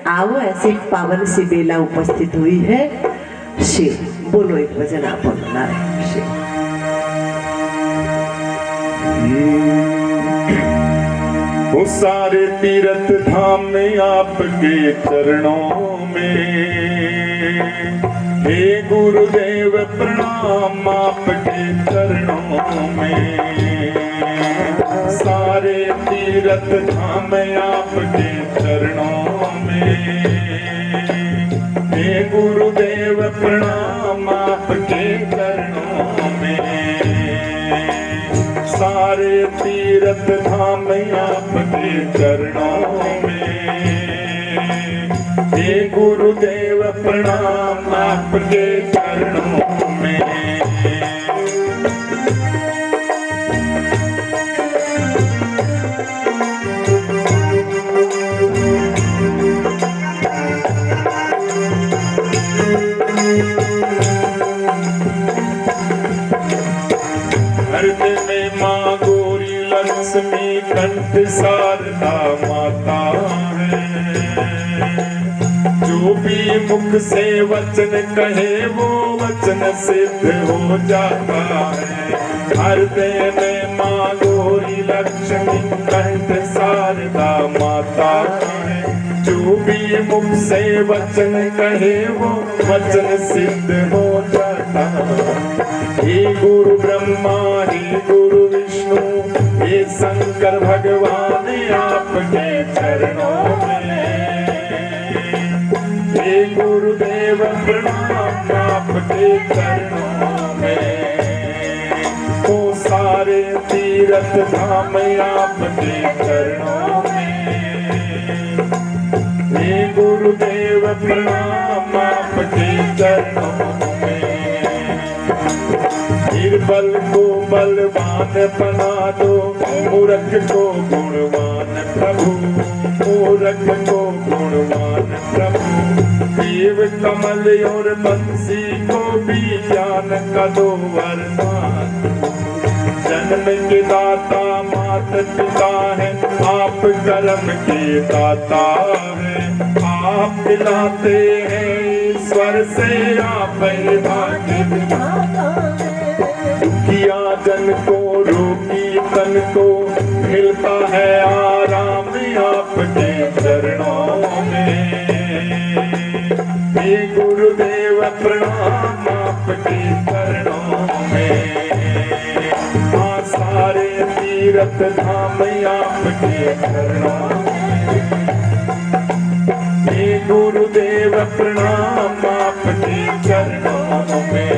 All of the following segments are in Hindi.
आओ ऐसी पावन सी बेला उपस्थित हुई है। शिव बोलो एक भजन आप बोलो नारायण शिव। वो सारे तीर्थ धाम में आपके चरणों में, हे गुरुदेव प्रणाम आपके चरणों में। सारे तीर्थ धाम आपके चरणों में, हे गुरुदेव प्रणाम आपके चरणों में। सारे तीर्थ धाम आपके चरणों में, हे गुरुदेव प्रणाम आपके चरणों में। हृदय में माँ गौरी लक्ष्मी कंठ शारदा माता है। जो भी मुख से वचन कहे वो वचन सिद्ध हो जाता है। हृदय में माँ गौरी लक्ष्मी कंठ शारदा माता है। जो भी मुख से वचन कहे वो वचन सिद्ध हो जाता है। हे गुरु ब्रह्मा हे गुरु विष्णु हे शंकर भगवान आपके चरणों में, हे गुरुदेव प्रणाम आपके चरणों में। वो सारे तीर्थ धाम आपके चरणों में, हे गुरुदेव प्रणाम आपके चरणों में। निर्बल को बलवान बना दो, मूर्ख को गुणवान प्रभु, मूर्ख को गुणवान प्रभु। देव कमल और बंसी को भी ज्ञान का दो वरदान। जन्म के दाता मात पिता है, आप कर्म के दाता है। आप दिलाते हैं ईश्वर से आप भाग्य विधाता है। दुखिया जन को रोगी तन को मिलता है आराम आपके चरणों में, हे गुरुदेव प्रणाम आपके चरणों में। हाँ सारे तीर्थ धाम आपके चरणों में, हे गुरुदेव प्रणाम आपके चरणों में।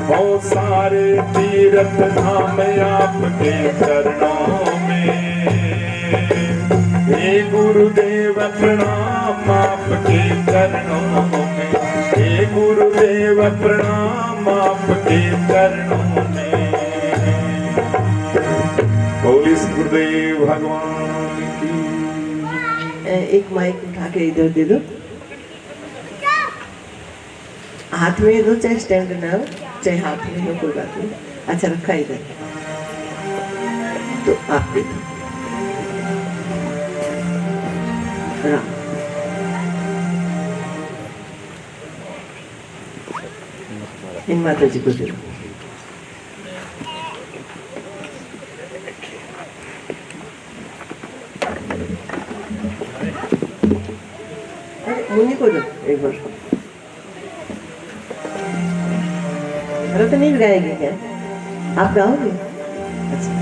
वो सारे तीर्थ धाम आपके चरणों में, हे गुरुदेव प्रणाम आपके चरणों में, हे गुरुदेव प्रणाम आपके चरणों में। बोलिए गुरुदेव भगवान की। एक माइक उठा के इधर दे दो, हाथ में दो, चाहे स्टैंड ना चाहे हाथ में हो, कोई बात नहीं। अच्छा रखा इधर, तो आप दे दो। राम इन माता जी को दे दो। मुन्नी को दो एक बार। भरत नहीं गाएगी क्या? आप गाओगे? अच्छा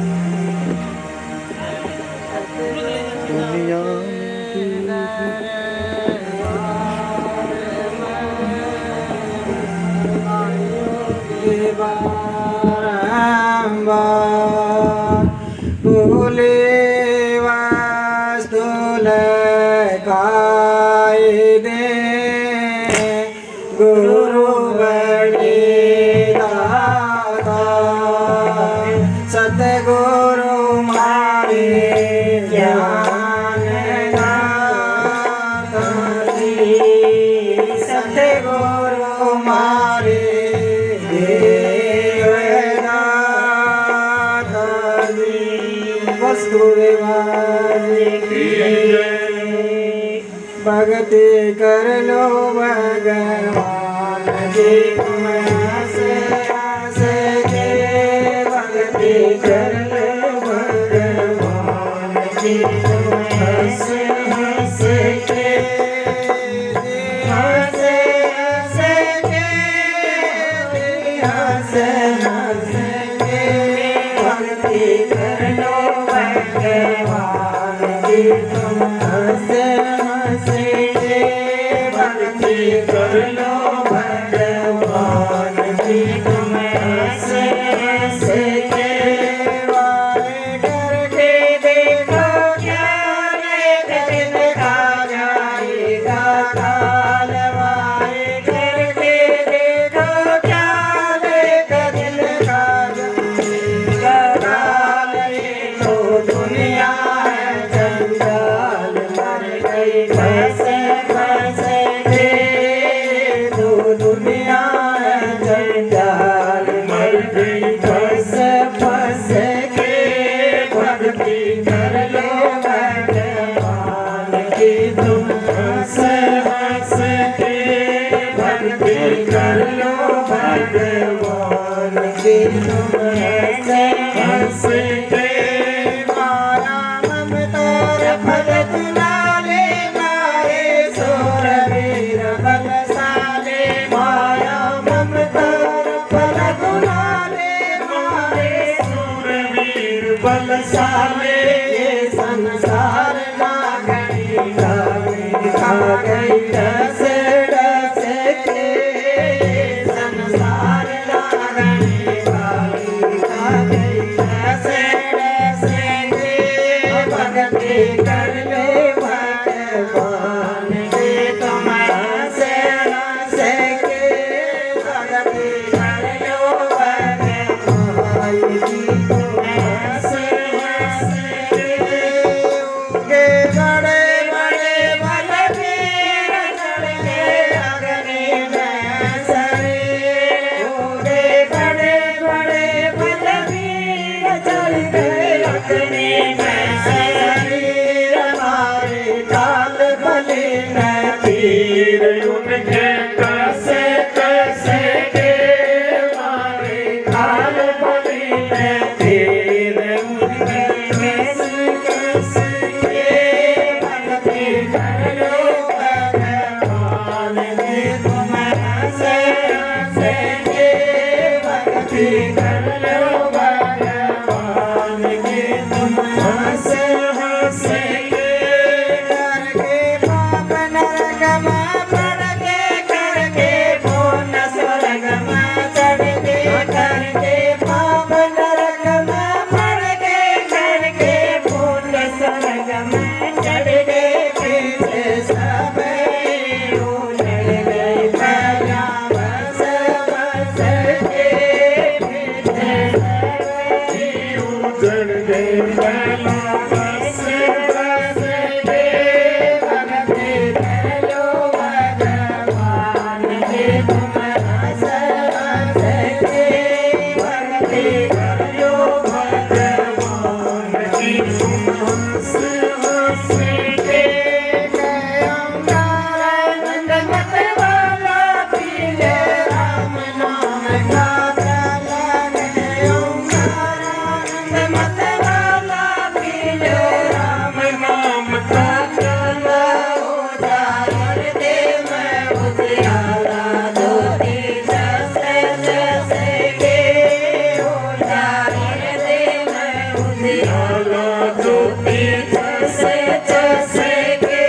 भूले वास्तुल काय दे गुरु बड़ी दाता सतगुरु मारे ज्ञान दाता सतगुरु मारे भक्ति कर लो भगवान जी तुम हंस हंस के भक्ति कर लो भगवान जी तुम हंस हंस के हंस हंस के हंस हंस के भक्ति कर लो भगवान जी तुम हंस हंस के भक्ति कर लो भगवान जी तुम हंस हंस के वारे करके देखो क्या एक दिन आ जाएगा काल वारे करके देखो क्या एक दिन आ जाएगा काल ये तो दुनिया है जंजाल मर गई फंस फंस के तो दुनिया है जंजाल मर गई फंस फंस के भक्ति कर लो भगवान की तुम हंस हंस के भक्ति कर लो भगवान की तुम हंस हंस के माया ममता फलत नाले मारे सोर वीर बलशाले माया ममता फलत नाले मारे सूरवीर बलशाले ये संसार नागरी खा गई डस डस के संसार नागरी खा गई डस डस के भक्ति कर लो भगवान की तुम हंस हंस के भक्ति कर लो भगवान की तुम हंस हंस के उनके बड़े बड़े बलवीर चढ़ के अग्नि में सरे उनके बड़े बड़े बलवीर चढ़ के अग्नि में शरीर हमारे काल बलि में तीर उनके कैसे कैसे के मारे काल बलि में तीर उनके कैसे कैसे के भक्ति कर लो भगवान जी तुम हंस हंस के भक्ति कर लो भगवान जी तुम हंस हंस के करके पाप नरक में पड़ के करके पुण्य स्वर्ग में चढ़ के करके पाप नरक में पड़ के करके पुण्य स्वर्ग में चढ़ के पीछे सब उजड़ गए पहला बस बस के पीछे सब उजड़ गए पहला बस बस के भक्ति कर लो भगवान जी तुम हंस हंस के भक्ति कर लो भगवान जी तुम हंस हंस के ओंकारानंद मत वाला पीले राम नाम का प्रलय ओंकारानंद मत वाला पीले राम नाम का प्रलय उजागर दे मैं उजियारा ज्योति जैसे जैसे के उजागर दे मैं उजियारा ज्योति जैसे जैसे के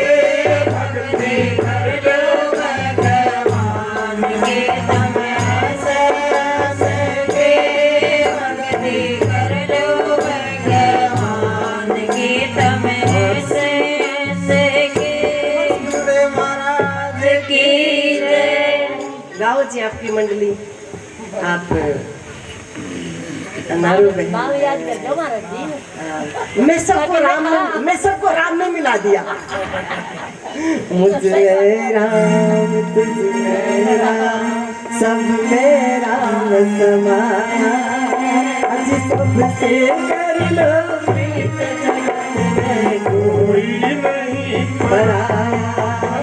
भक्ति कर लो भगवान की तुम हंस हंस के भक्ति कर लो भगवान की तुम हंस हंस के महाराज की जय। गाओ जी आपकी मंडली आप नारू बहन याद कर दो महाराज जी। मैं सबको राम में मिला दिया मुझे राम तुझे राम सब में राम समाया आज सबसे कर लो प्रीत जगत में कोई कोई नहीं पराया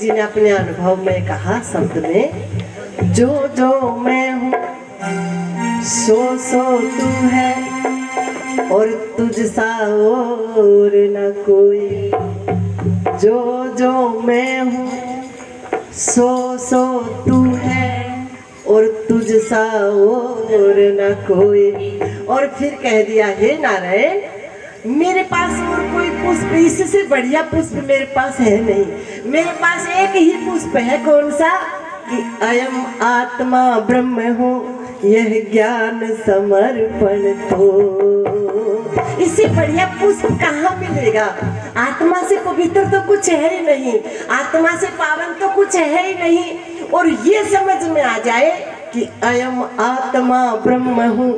जी ने अपने अनुभव में कहा शब्द में, जो मैं हूँ सो तू है और तुझ सा और न कोई। जो मैं हूँ सो तू है और तुझ सा और न कोई। और फिर कह दिया, हे नारायण, मेरे पास और कोई पुष्प, इससे बढ़िया पुष्प मेरे पास है नहीं। मेरे पास एक ही पुष्प है, कौन सा? कि अयम आत्मा ब्रह्म हूँ, यह ज्ञान समर्पण तो। इससे बढ़िया पुष्प कहाँ मिलेगा? आत्मा से पवित्र तो कुछ है ही नहीं, आत्मा से पावन तो कुछ है ही नहीं। और ये समझ में आ जाए कि अयम आत्मा ब्रह्म हूँ,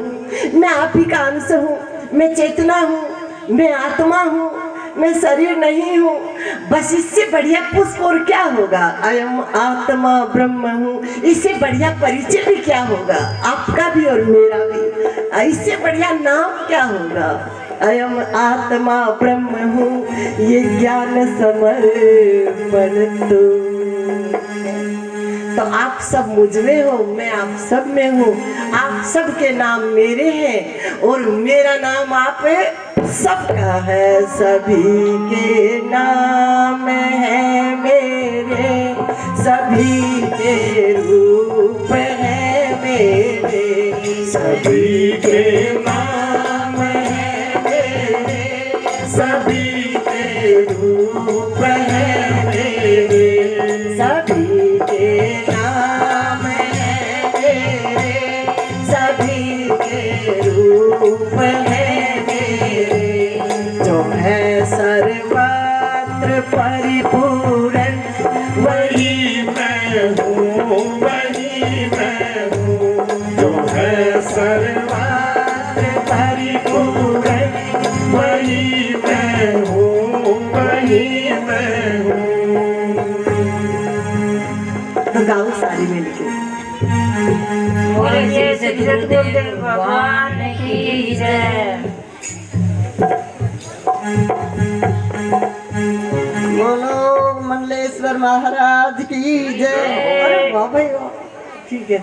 मैं आप ही का अंश हूँ, मैं चेतना हूँ, मैं आत्मा हूँ, मैं शरीर नहीं हूँ। बस इससे बढ़िया पुष्प और क्या होगा? अयम आत्मा ब्रह्म हूँ, इससे बढ़िया परिचय भी क्या होगा? आपका भी और मेरा भी। इससे बढ़िया नाम क्या होगा? अयम आत्मा ब्रह्म हूँ, ये ज्ञान समर्पण तो आप सब मुझ में हो, मैं आप सब में हूँ। आप सब के नाम मेरे हैं और मेरा नाम आप सबका है। सभी के नाम है मेरे, सभी के रूप है मेरे। सभी के नाम है मेरे, सभी के रूप है मेरे। सभी के नाम है मेरे, सभी के रूप है मेरे। जो है सर्वत्र परिपूर्ण, वही मैं हूँ, वही मैं हूँ। जो है सर्वत्र परिपूर्ण, वही मैं हूँ, वही मैं हूँ। तो गाँव सारी मिलके बोलिए श्री सद्गुरुदेव भगवान की जय। बोलो मंडलेश्वर महाराज की जय। अरे वाह भाई वाह, ठीक है।